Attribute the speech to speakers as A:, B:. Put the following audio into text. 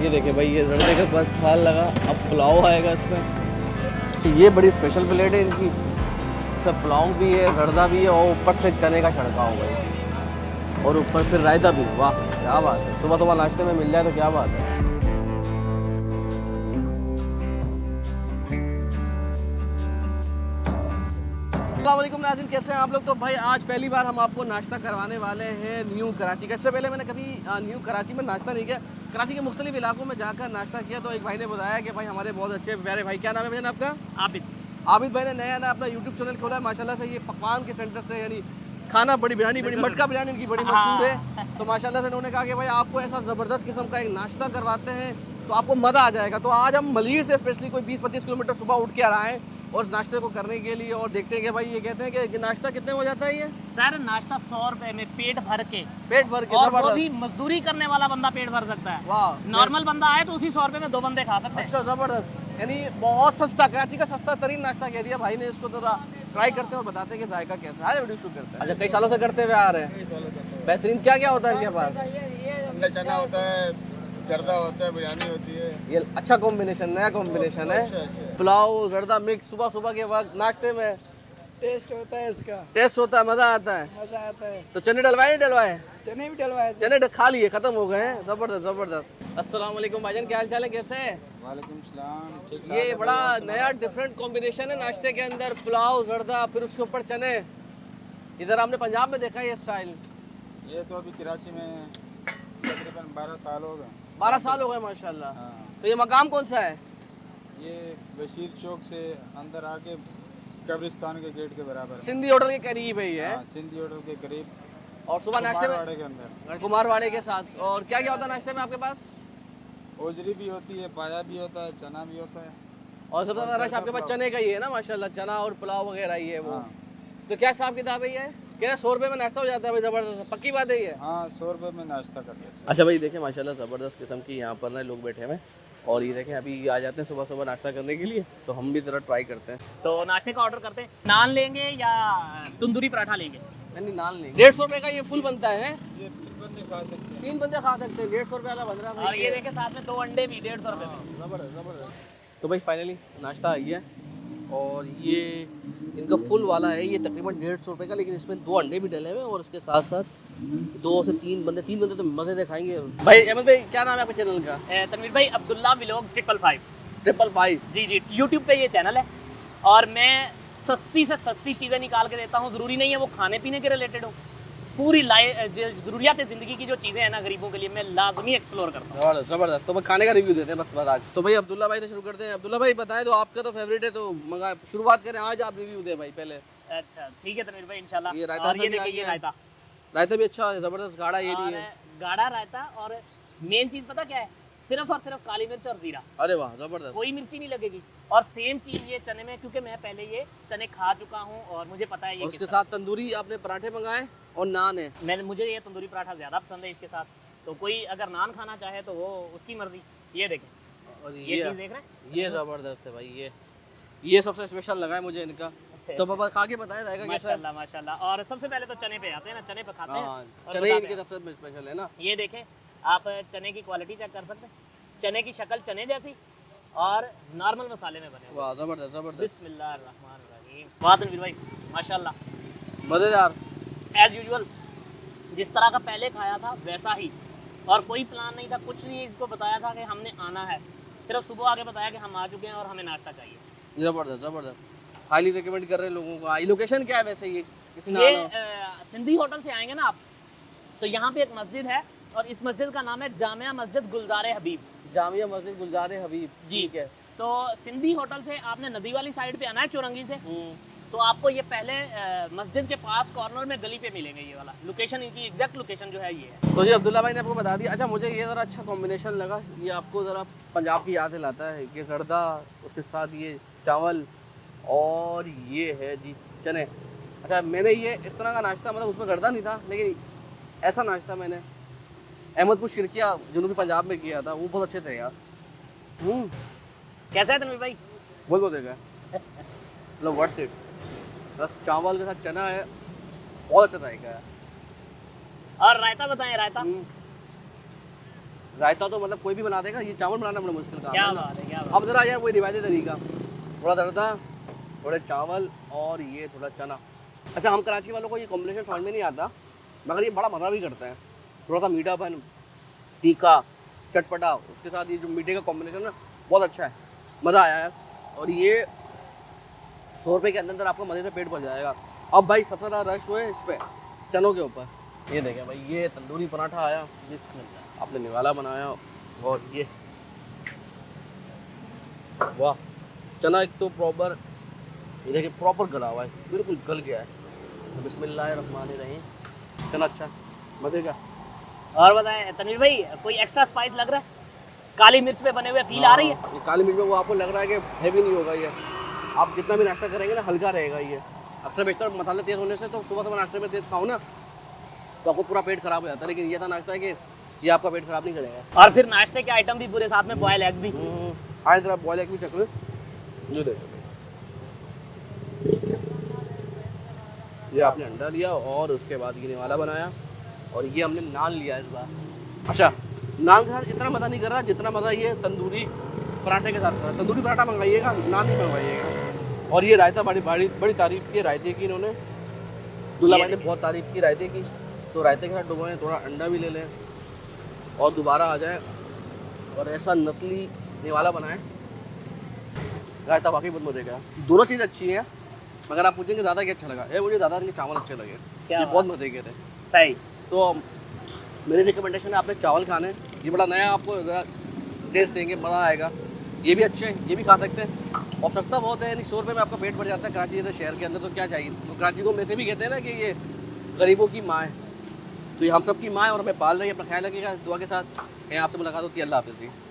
A: ये देखिए भाई, ये जर्दे का बस ख्याल लगा, अब पुलाव आएगा इसमें। तो ये बड़ी स्पेशल प्लेट है इनकी, सब पुलाव भी है, जर्दा भी है और ऊपर से चने का छिड़काव भाई, और ऊपर फिर रायता भी। वाह क्या बात है, सुबह सुबह नाश्ते में मिल जाए तो क्या बात है। अस्सलामुअलैकुम नाज़रीन, कैसे हैं आप लोग। तो भाई आज पहली बार हम आपको नाश्ता करवाने वाले हैं न्यू कराची का। इससे पहले मैंने कभी न्यू कराची में नाश्ता नहीं किया। कराची के मुख्तलिफ इलाकों में जाकर नाश्ता किया, तो एक भाई ने बताया कि भाई हमारे बहुत अच्छे प्यारे भाई, क्या नाम है भैया आपका? आबिद भाई ने नया अपना यूट्यूब चैनल खोला है माशाल्लाह से। ये पकवान के सेंटर से, यानी खाना बड़ी बिरयानी, बड़ी मटका बिरयानी इनकी बड़ी मशहूर है। तो माशाल्लाह से उन्होंने कहा कि भाई आपको ऐसा ज़बरदस्त किस्म का एक नाश्ता करवाते हैं तो आपको मज़ा आ जाएगा। तो आज हम मलीर से स्पेशली कोई 20-25 किलोमीटर सुबह उठ के आ रहे हैं और नाश्ते को करने के लिए, और देखते हैं कि भाई ये कहते हैं कि नाश्ता कितने हो जाता है ये?
B: सर नाश्ता 100 रुपए में पेट भर के,
A: और
B: वो भी मजदूरी करने वाला बंदा पेट भर सकता है।
A: वाह,
B: नॉर्मल बंदा आए तो उसी 100 रुपए में 2 बंदे खा सकते हैं।
A: अच्छा जबरदस्त, यानी बहुत सस्ता, कराची का सस्ता तरीन नाश्ता कह दिया भाई ने। इसको थोड़ा ट्राई करते हैं और बताते हैं कि जायका कैसा है। वीडियो शूट करते हैं। अच्छा, कई सालों से करते हुए आ रहे हैं। बेहतरीन क्या क्या होता है इनके पास?
C: अंडा चना होता है, जर्दा होता है, बिरयानी होती है।
A: ये अच्छा कॉम्बिनेशन, नया कॉम्बिनेशन है। पुलाव जर्दा मिक्स सुबह सुबह के वक्त नाश्ते में
D: टेस्ट होता है इसका,
A: टेस्ट होता है, मजा आता है।
D: मजा आता है।
A: तो चने डलवाए नहीं डलवाए?
D: चने भी डलवाए थे।
A: चने खा लिए, खत्म हो गए हैं। जबरदस्त जबरदस्त। अस्सलाम वालेकुम भाईजान, क्या हाल चाल है, कैसे हैं?
C: वालेकुम सलाम। ठीक
A: ये बड़ा नया डिफरेंट कॉम्बिनेशन है नाश्ते के अंदर, पुलाव जर्दा फिर उसके ऊपर चने। इधर हमने पंजाब में देखा है ये स्टाइल।
C: ये तो अभी कराची में तकरीबन 12 साल हो गए।
A: 12 साल हो गए माशाल्लाह।
C: हाँ।
A: तो ये मकाम कौन सा है?
C: ये बशीर चौक से अंदर आके कब्रिस्तान के गेट के बराबर है।
A: सिंधी होटल के करीब है ये।
C: हाँ, सिंधी होटल के करीब।
A: और सुबह नाश्ते
C: कुमारवाड़े
A: में
C: के अंदर
A: कुमारवाड़े के साथ। और क्या क्या होता है नाश्ते में आपके पास?
C: ओजरी भी होती है, पाया भी होता है, चना भी होता है।
A: और सबसे ज़्यादा रश आपके पास चने का ही है ना माशाल्लाह, चना और पुलाव वगैरह ही है वो।
C: हाँ।
A: तो क्या हिसाब किताब है ये? क्या 100 रुपये में नाश्ता हो जाता है भाई? ज़बरदस्त, पक्की बात है ये।
C: हाँ, 100 रुपये में नाश्ता कर लेते हैं।
A: अच्छा भाई देखें माशाल्लाह ज़बरदस्त किस्म की यहाँ पर ना लोग बैठे हुए हैं, और ये देखें अभी आ जाते हैं सुबह सुबह नाश्ता करने के लिए, तो हम भी ज़रा ट्राई करते हैं।
B: तो नाश्ते का ऑर्डर करते हैं। नान लेंगे या तंदूरी पराठा लेंगे?
A: नहीं, नान लेंगे। 150 रुपये का ये फुल बनता है।
C: ये 3 बंदे खा सकते हैं।
A: 3 बंदे खा सकते हैं। 150 रुपये वाला बन रहा है
B: और
A: भाई।
B: ये देखे साथ में 2 अंडे भी 150 रुपए में।
A: ज़बरदस्त ज़बरदस्त। तो भाई फाइनली नाश्ता आई है, और ये इनका फुल वाला है, ये तकरीबन 150 रुपये का, लेकिन इसमें 2 अंडे भी डले हुए हैं, और उसके साथ साथ 2 से 3 बंदे तो मज़े से खाएंगे। भाई अहमद भाई, क्या नाम है आपके चैनल का?
B: तनवीर भाई, अब्दुल्ला व्लॉग्स 555।
A: 555।
B: जी जी, यूट्यूब पे ये चैनल है, और मैं सस्ती से सस्ती चीज़ें निकाल के देता हूँ। ज़रूरी नहीं है वो खाने पीने के रिलेटेड हो, पूरी ज़रूरियात ज़िंदगी की जो चीज़ें हैं ना गरीबों के लिए, मैं लाजमी एक्सप्लोर करता हूँ।
A: जबरदस्त जबरदस्त। तो मैं खाने का रिव्यू देते हैं बस आज। तो भाई अब्दुल्ला भाई से शुरू करते हैं। अब्दुल्ला भाई बताएं, तो आपका तो फेवरेट है, तो मंगा शुरुआत करें, आज आप रिव्यू दें भाई पहले।
B: अच्छा ठीक है तनवीर भाई, इंशाल्लाह।
A: ये रायता
B: और ये
A: भी आ
B: देखिए, ये
A: गया।
B: रायता,
A: रायता भी अच्छा है, ज़बरदस्त गाढ़ा ये नहीं है।
B: गाढ़ा रायता, और मेन चीज़ पता क्या है? सिर्फ और सिर्फ काली मिर्च और जीरा,
A: अरे वाह ज़बरदस्त।
B: कोई मिर्ची नहीं लगेगी। और सेम चीज़ ये चने में, क्योंकि मैं पहले ये चने खा चुका हूँ और मुझे पता है ये
A: और उसके
B: किस तरह।
A: साथ तंदूरी आपने पराठे मंगाए और नान है।
B: मुझे ये तंदूरी पराठा ज़्यादा पसंद है इसके साथ। तो कोई अगर नान खाना चाहे तो वो उसकी मर्जी। ये देखें,
A: और
B: ये चीज़ देख रहे हैं,
A: ये ज़बरदस्त है भाई। ये सबसे स्पेशल लगा है मुझे इनका। तो पापा खा के बताया जाएगा कैसा है?
B: माशाल्लाह माशाल्लाह। और सबसे पहले तो चने पे आते हैं ना, चने पे खाते हैं
A: हाँ,
B: और
A: चने
B: बताते
A: इनके
B: हैं।
A: सबसे स्पेशल है ना।
B: ये देखें, आप चने की क्वालिटी चेक कर सकते हैं। चने की शक्ल चने जैसी, और नॉर्मल मसाले में बने हुए।
A: वाह ज़बरदस्त ज़बरदस्त,
B: बिस्मिल्लाहिर्रहमानिर्रहीम। वाह तनवीर भाई माशाल्लाह,
A: मज़ेदार।
B: एज यूजुअल जिस तरह का पहले खाया था वैसा ही, और कोई प्लान नहीं था, कुछ नहीं। इसको बताया था कि हमने आना है, सिर्फ सुबह आके बताया कि हम आ चुके हैं और हमें नाश्ता चाहिए।
A: ज़बरदस्त ज़बरदस्त, हाईली रिकमेंड कर रहे हैं लोगों को। लोकेशन क्या है वैसे? ये किसी ने
B: ये
A: आना हो?
B: सिंधी होटल से आएंगे ना आप, तो यहाँ पे एक मस्जिद है, और इस मस्जिद का नाम है जामिया मस्जिद गुलजार हबीब।
A: जामिया मस्जिद गुलजार हबीब,
B: जी।
A: ठीक है।
B: तो सिंधी होटल से आपने नदी वाली साइड पे आना है, चौरंगी से, तो आपको ये पहले मस्जिद के पास कॉर्नर में गली पे मिलेंगे। ये वाला लोकेशन, इनकी एग्जैक्ट लोकेशन जो है ये है।
A: तो जी अब्दुल्ला भाई ने आपको बता दिया। अच्छा, मुझे ये ज़रा अच्छा कॉम्बिनेशन लगा, ये आपको ज़रा पंजाब की याद दिलाता है। ये जर्दा, उसके साथ ये चावल, और ये है जी चने। अच्छा, मैंने ये इस तरह का नाश्ता, मतलब उसमें जर्दा नहीं था, लेकिन ऐसा नाश्ता मैंने अहमदपुर शिरकिया जनूबी पंजाब में किया था, वो बहुत अच्छे थे यार।
B: कैसा है तनवीर भाई?
A: बहुत देखा है, मतलब वर्थ इट। चावल के साथ चना है, बहुत अच्छा जाएगा है।
B: और रायता बताएं, रायता?
A: रायता तो मतलब कोई भी बना देगा, ये चावल बनाना बड़ा मुश्किल काम
B: क्या
A: है।
B: बात है, क्या बात
A: अब ज़रा यार वही रिवायती तरीका, थोड़ा दरता, थोड़े चावल और ये थोड़ा चना। अच्छा, हम कराची वालों को ये कॉम्बिनेशन समझ में नहीं आता, मगर ये बड़ा मज़ा भी करता है। थोड़ा सा मीठापन, तीखा, चटपटा, उसके साथ ये जो मीठे का कॉम्बिनेशन है बहुत अच्छा है, मज़ा आया है। और ये 100 रुपये के अंदर आपका मज़े से पेट भर जाएगा। अब भाई सबसे ज़्यादा रश हुए इस पर चनों के ऊपर। ये देखें भाई, ये तंदूरी पराठा आया,
B: बिस्मिल्लाह।
A: आपने निवाला बनाया, और ये वाह, चना एक तो प्रॉपर, ये देखिए प्रॉपर गला हुआ है, बिल्कुल गल गया है। बिस्मिल्लाहिर्रहमानिर्रहीम, चना अच्छा मज़े का।
B: और बताएं तनवीर भाई, कोई एक्स्ट्रा स्पाइस लग रहा है? काली मिर्च पे बने हुए फील आ रही है?
A: हाँ, ये काली मिर्च में वो आपको लग रहा है कि हैवी नहीं होगा ये, आप जितना भी नाश्ता करेंगे ना हल्का रहेगा ये। अक्सर बेशतर मसाले तेज़ होने से तो सुबह नाश्ते में तेज़ खाओ ना तो आपको पूरा पेट खराब हो जाता है, लेकिन ये ऐसा नाश्ता है कि ये आपका पेट खराब नहीं करेगा।
B: और फिर नाश्ते के आइटम भी पूरे साथ में, बॉयल एग भी।
A: आए जरा बॉयल एग भी चख लो, ये देखो, ये आपने अंडा लिया और उसके बाद ये निवाला बनाया, और ये हमने नान लिया इस बार। अच्छा, नान के साथ इतना मज़ा नहीं कर रहा जितना मज़ा ये तंदूरी पराठे के साथ कर रहा है। तंदूरी पराठा मंगाइएगा, नान नहीं मंगवाइएगा। और ये रायता बड़ी तारीफ़ की रायते की इन्होंने, दूल्हा भाई ने बहुत तारीफ़ की रायते की। तो रायते के साथ डुबोएं, थोड़ा अंडा भी ले लें और दोबारा आ जाए और ऐसा नस्ली निवाला बनाएं। रायता वाकई बहुत मज़े का है। दोनों चीज़ अच्छी है, मगर आप पूछेंगे ज़्यादा क्या अच्छा लगा है, मुझे ज़्यादा इनके चावल अच्छे लगे,
B: क्या
A: ये बहुत मज़े के थे।
B: सही।
A: तो मेरी रिकमेंडेशन है, आपने चावल खाने, ये बड़ा नया आपको ज़रा टेस्ट देंगे, मज़ा आएगा। ये भी अच्छे हैं, ये भी खा सकते हैं और सस्ता बहुत है, यानी 100 रुपये में आपका पेट भर जाता है कराची जैसे शहर के अंदर। तो क्या चाहिए, तो कराची को वैसे भी कहते हैं ना कि ये गरीबों की माँ है, तो ये हम सब की माँ है और हमें पाल रही है। अपना ख्याल रखिएगा, दुआ के साथ। आपसे मुलाकात होती है, अल्लाह हाफ़िज़।